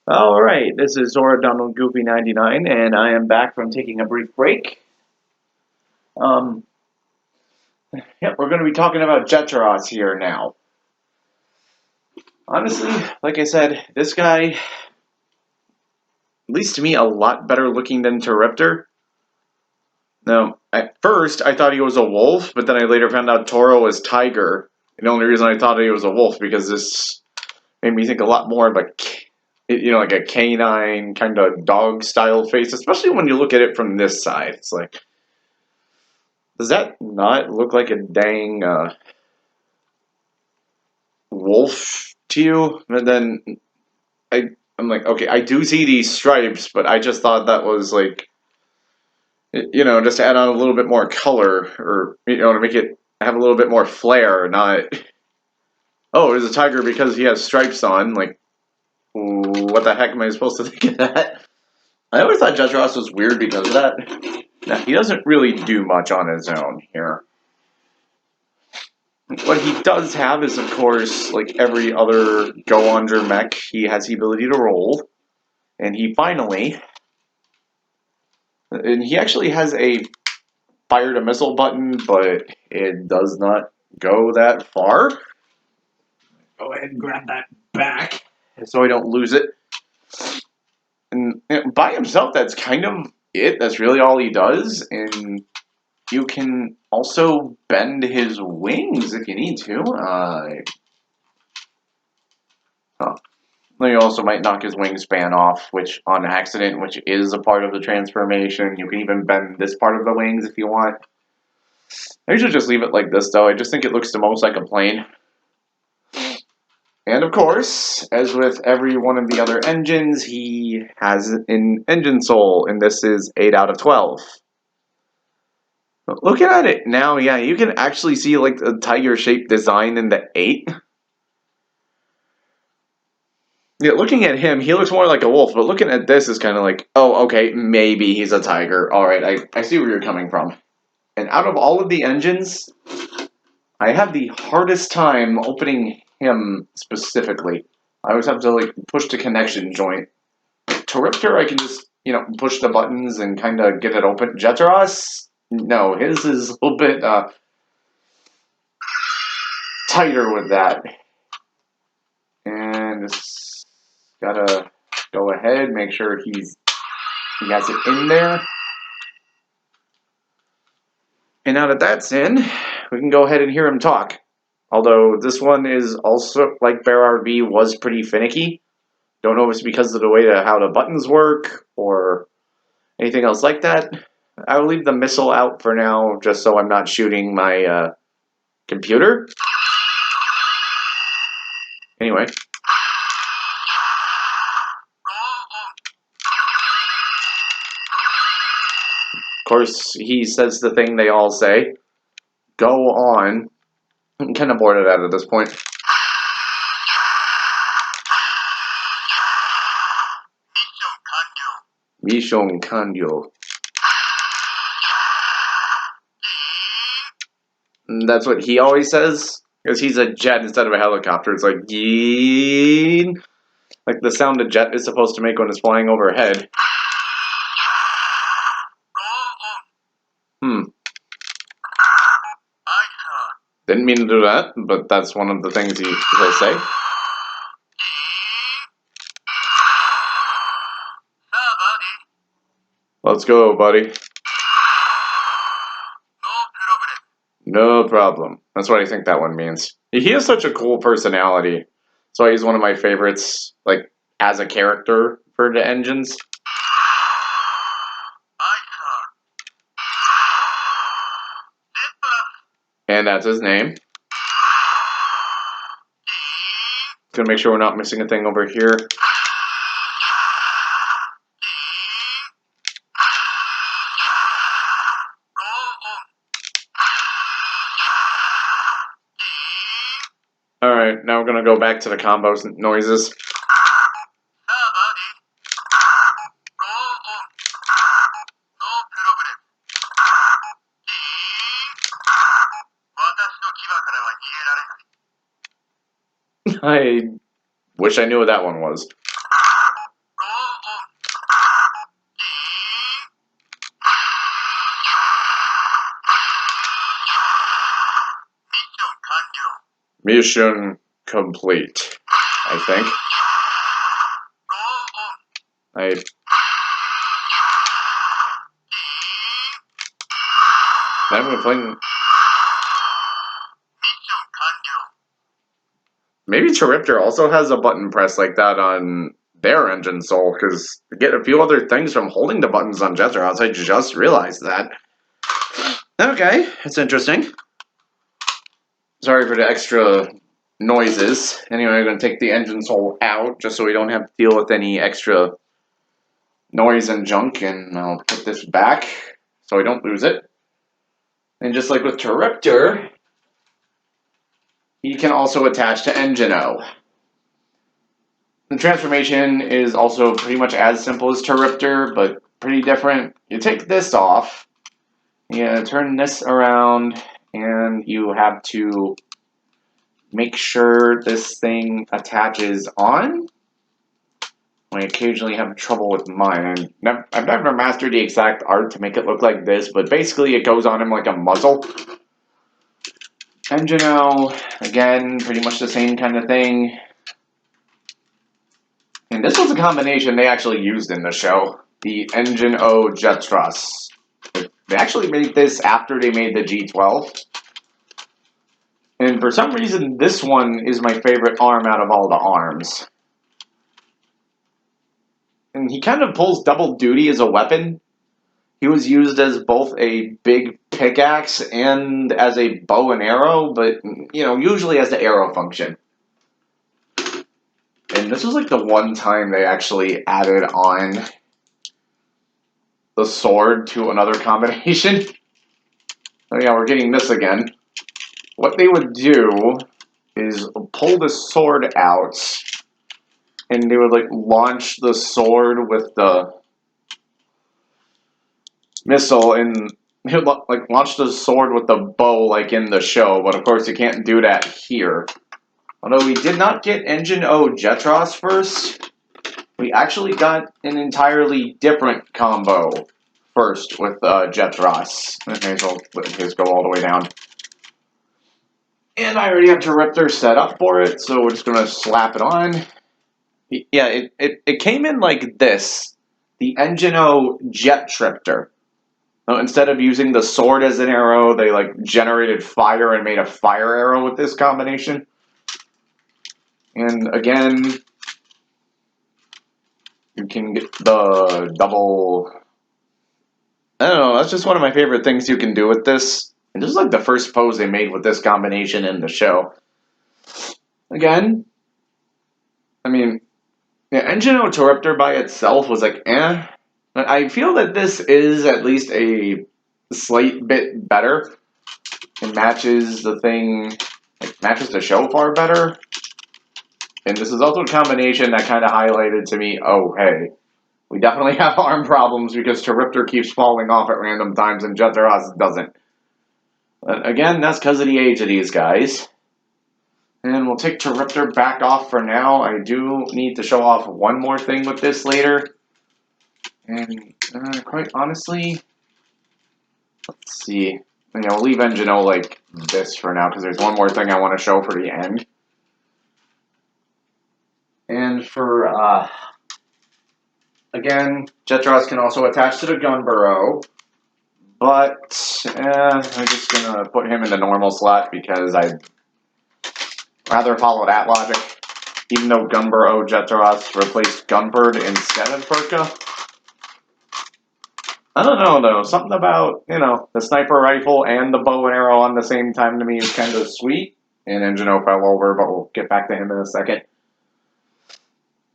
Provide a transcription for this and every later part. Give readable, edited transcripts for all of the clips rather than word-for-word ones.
Alright, this is Zora Donald Goofy 99, and I am back from taking a brief break. We're going to be talking about Jetoras here now. Honestly, like I said, this guy, at least to me, a lot better looking than Terraptor. Now, at first, I thought he was a wolf, but then I later found out Toro was tiger. And the only reason I thought he was a wolf, because this made me think a lot more of like a canine kind of dog style face, especially when you look at it from this side. It's like, does that not look like a dang wolf to you? And then I'm like, okay, I do see these stripes, but I just thought that was like, just to add on a little bit more color, or to make it have a little bit more flair. Not, oh, it's a tiger because he has stripes on. Like, what the heck am I supposed to think of that? I always thought Jetoras was weird because of that. Now, he doesn't really do much on his own here. What he does have is, of course, like every other Go-On Wing Mech, he has the ability to roll. And he actually has a fire to missile button, but it does not go that far. Go ahead and grab that back so I don't lose it. And by himself, that's kind of it. That's really all he does. And you can also bend his wings if you need to. You also might knock his wingspan off, which on accident, which is a part of the transformation. You can even bend this part of the wings if you want. I usually just leave it like this, though. I just think it looks the most like a plane. And of course, as with every one of the other engines, he has an engine soul, and this is 8 out of 12. But looking at it now, yeah, you can actually see like the tiger-shaped design in the 8. Yeah, looking at him, he looks more like a wolf, but looking at this is kind of like, oh, okay, maybe he's a tiger. Alright, I see where you're coming from. And out of all of the engines, I have the hardest time opening him specifically. I always have to like push the connection joint. Terraptor, I can just, push the buttons and kind of get it open. Jetoras, no, his is a little bit tighter with that. And just gotta go ahead, make sure he has it in there. And now that that's in, we can go ahead and hear him talk. Although this one is also, like Bear RV, was pretty finicky. Don't know if it's because of the way how the buttons work or anything else like that. I will leave the missile out for now, just so I'm not shooting my computer. Anyway. Of course, he says the thing they all say. Go on. I'm kind of bored of that at this point. Mission Kanyo. That's what he always says. Because he's a jet instead of a helicopter. It's like, yeen. Like the sound a jet is supposed to make when it's flying overhead. Didn't mean to do that, but that's one of the things he'll say. Let's go, buddy. No problem. That's what I think that one means. He has such a cool personality. That's why he's one of my favorites, like, as a character for the engines. And that's his name. Gonna make sure we're not missing a thing over here. Alright, now we're gonna go back to the combo noises. I wish I knew what that one was. Mission complete, I think. I'm playing. Maybe Charipter also has a button press like that on their engine soul, because you get a few other things from holding the buttons on Jetoras. I just realized that. Okay, that's interesting. Sorry for the extra noises. Anyway, I'm going to take the engine soul out just so we don't have to deal with any extra noise and junk, and I'll put this back so I don't lose it. And just like with Charipter, he can also attach to Engine O. The transformation is also pretty much as simple as Charipter, but pretty different. You take this off, you turn this around, and you have to make sure this thing attaches on. I occasionally have trouble with mine. I've never mastered the exact art to make it look like this, but basically it goes on him like a muzzle. Engine O, again, pretty much the same kind of thing. And this was a combination they actually used in the show. The Engine O Jetoras. They actually made this after they made the G12. And for some reason, this one is my favorite arm out of all the arms. And he kind of pulls double duty as a weapon. He was used as both a big pickaxe and as a bow and arrow, but, you know, usually as the arrow function. And this was like the one time they actually added on the sword to another combination. Oh yeah, we're getting this again. What they would do is pull the sword out, and they would like launch the sword with the missile, and they would like launch the sword with the bow like in the show, but of course you can't do that here. Although we did not get Engine O Jetoras first, we actually got an entirely different combo first with Jetoras. Okay, so let me just go all the way down. And I already have Charipter set up for it, so we're just going to slap it on. Yeah, it came in like this. The Engine O Jet Tripter. So instead of using the sword as an arrow, they like generated fire and made a fire arrow with this combination. And again, you can get the double... I don't know, that's just one of my favorite things you can do with this. And this is like the first pose they made with this combination in the show. Again, I mean, yeah, Engine O Charipter by itself was like, eh. But I feel that this is at least a slight bit better. It matches the thing, like, matches the show far better. And this is also a combination that kind of highlighted to me, oh, hey, we definitely have arm problems because Charipter keeps falling off at random times and Jetoras doesn't. But again, that's because of the age of these guys. And we'll take Charipter back off for now. I do need to show off one more thing with this later. And quite honestly, let's see. And, we'll leave Engine O like this for now because there's one more thing I want to show for the end. And for, again, Jetoras can also attach to the gun burrow. But I'm just going to put him in the normal slot because I'd rather follow that logic. Even though Gunbur O Jetoras replaced Gunbird instead of Perka. I don't know, though. Something about, the sniper rifle and the bow and arrow on the same time to me is kind of sweet. And Engine O fell over, but we'll get back to him in a second.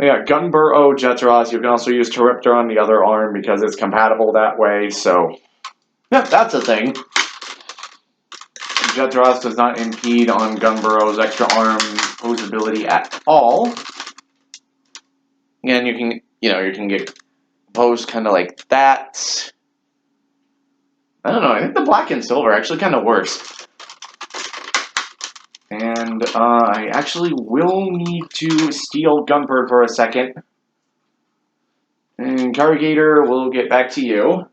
Yeah, Gunbur O Jetoras. You can also use Charipter on the other arm because it's compatible that way, so... yeah, that's a thing. Jetoras does not impede on Gunbur O's extra arm posability at all. Again, you can get posed kind of like that. I don't know, I think the black and silver actually kind of works. And I actually will need to steal Gunbird for a second. And Corrugator, we'll get back to you.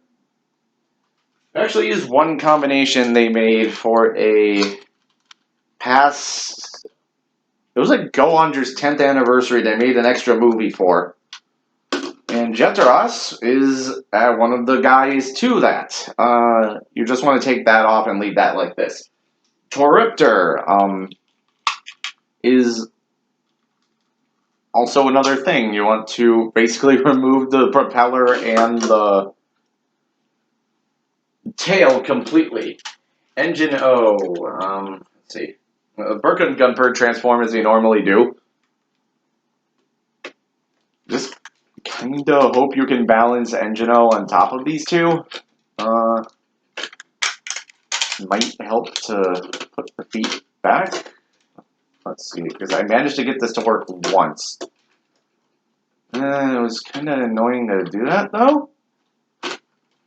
I actually used one combination they made for a past It was like Go-On's 10th anniversary. They made an extra movie for. And Jetoras is one of the guys to that. You just want to take that off and leave that like this. Toripter is also another thing. You want to basically remove the propeller and the tail completely. Engine O. Let's see. Burka and Gunpert transform as they normally do. Just kinda hope you can balance Engine O on top of these two. Might help to put the feet back. Let's see, because I managed to get this to work once. It was kind of annoying to do that, though.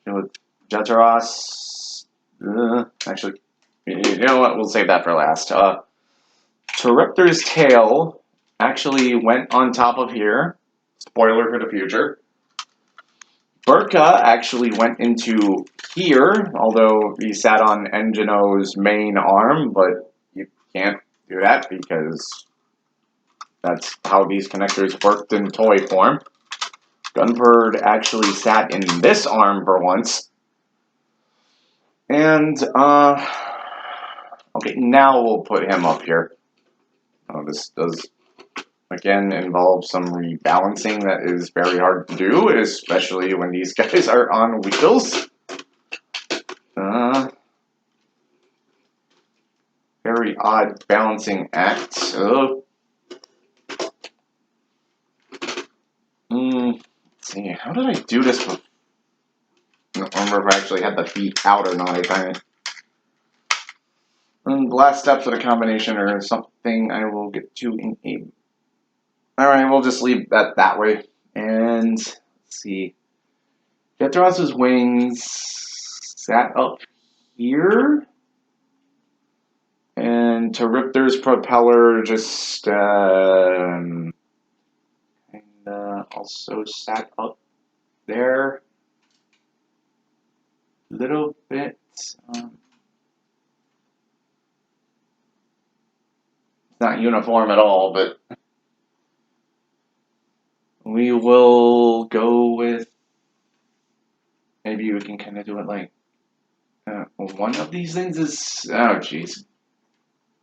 With Jetoras, actually, you know what? We'll save that for last. Toripter's tail actually went on top of here. Spoiler for the future. Burka actually went into here, although he sat on Engino's main arm, but you can't do that because that's how these connectors worked in toy form. Gunpert actually sat in this arm for once. And, okay, now we'll put him up here. Oh, this does, again, involve some rebalancing that is very hard to do, especially when these guys are on wheels. Very odd balancing act. Let's see, how did I do this before? I don't remember if I actually had the feet out or not. I kind of. The last steps of the combination or something I will get to in a. Alright, we'll just leave that way. And let's see. Jetoras' wings sat up here. And Toripter's propeller just also sat up there a little bit. It's not uniform at all, but we will go with, maybe we can kind of do it like one of these things is, oh jeez.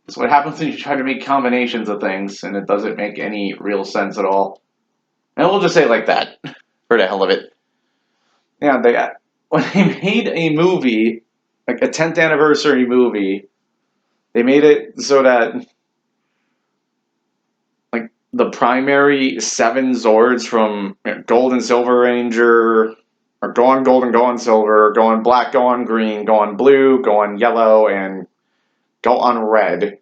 That's what happens when you try to make combinations of things and it doesn't make any real sense at all. And we'll just say it like that, for the hell of it. Yeah, when they made a movie, like a 10th anniversary movie, they made it so that like the primary 7 Zords from Gold and Silver Ranger, or Go-On Gold and Go-On Silver, Go-On Black, Go-On Green, Go-On Blue, Go-On Yellow, and Go-On Red,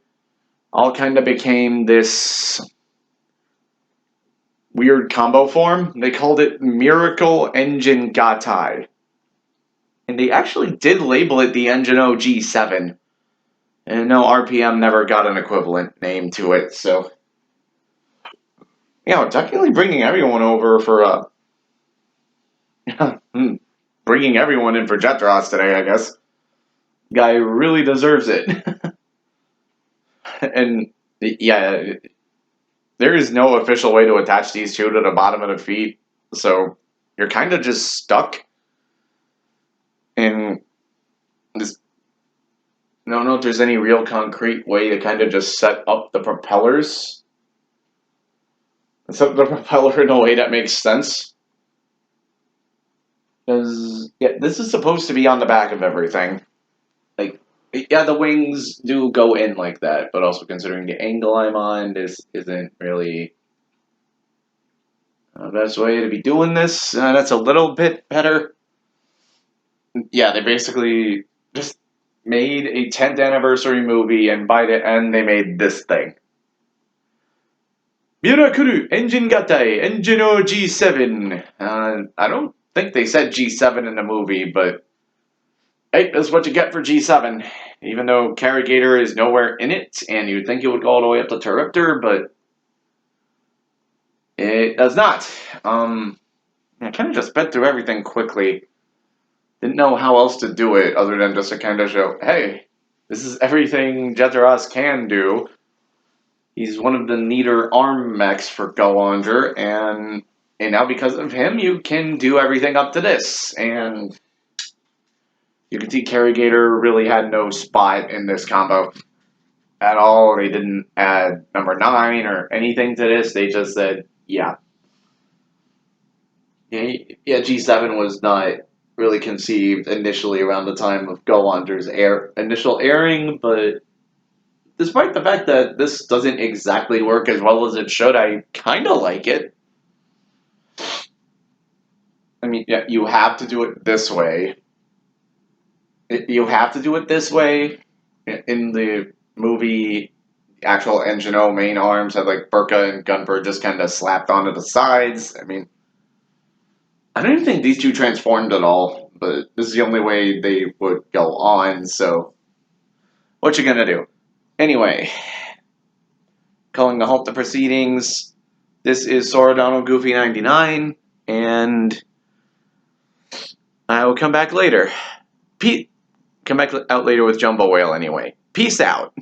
all kind of became this weird combo form. They called it Miracle Engine Gatai. And they actually did label it the Engino G7. And no, RPM never got an equivalent name to it, so. Technically bringing everyone over for, bringing everyone in for Jetoras today, I guess. Guy really deserves it. And, yeah, there is no official way to attach these two to the bottom of the feet, so you're kind of just stuck in this. I don't know if there's any real concrete way to kind of just set up the propellers. Set up the propeller in a way that makes sense. Because, yeah, this is supposed to be on the back of everything. Like, yeah, the wings do go in like that, but also considering the angle I'm on, this isn't really the best way to be doing this. That's a little bit better. Yeah, they basically just made a 10th anniversary movie, and by the end, they made this thing. Mirakuru Engine Gatai Engino G7. I don't think they said G7 in the movie, but hey, that's what you get for G7. Even though Carrigator is nowhere in it, and you'd think it would go all the way up to Toripter, but it does not. I kind of just sped through everything quickly. Didn't know how else to do it other than just to kind of show, hey, this is everything Jetoras can do. He's one of the neater arm mechs for Go-Onger, and now because of him, you can do everything up to this. And you can see Carrigator really had no spot in this combo at all. They didn't add number 9 or anything to this. They just said, yeah. Yeah, G7 was not really conceived initially around the time of Go-Onger's initial airing, but despite the fact that this doesn't exactly work as well as it should, I kind of like it. I mean, yeah, you have to do it this way. You have to do it this way. In the movie, the actual Engine O main arms had like Burka and Gunper just kind of slapped onto the sides. I mean, I don't even think these two transformed at all, but this is the only way they would go on, so what you gonna do? Anyway, calling a halt to proceedings. This is Soradano Goofy 99, and I will come back later. Come back out later with Jumbowhale anyway. Peace out.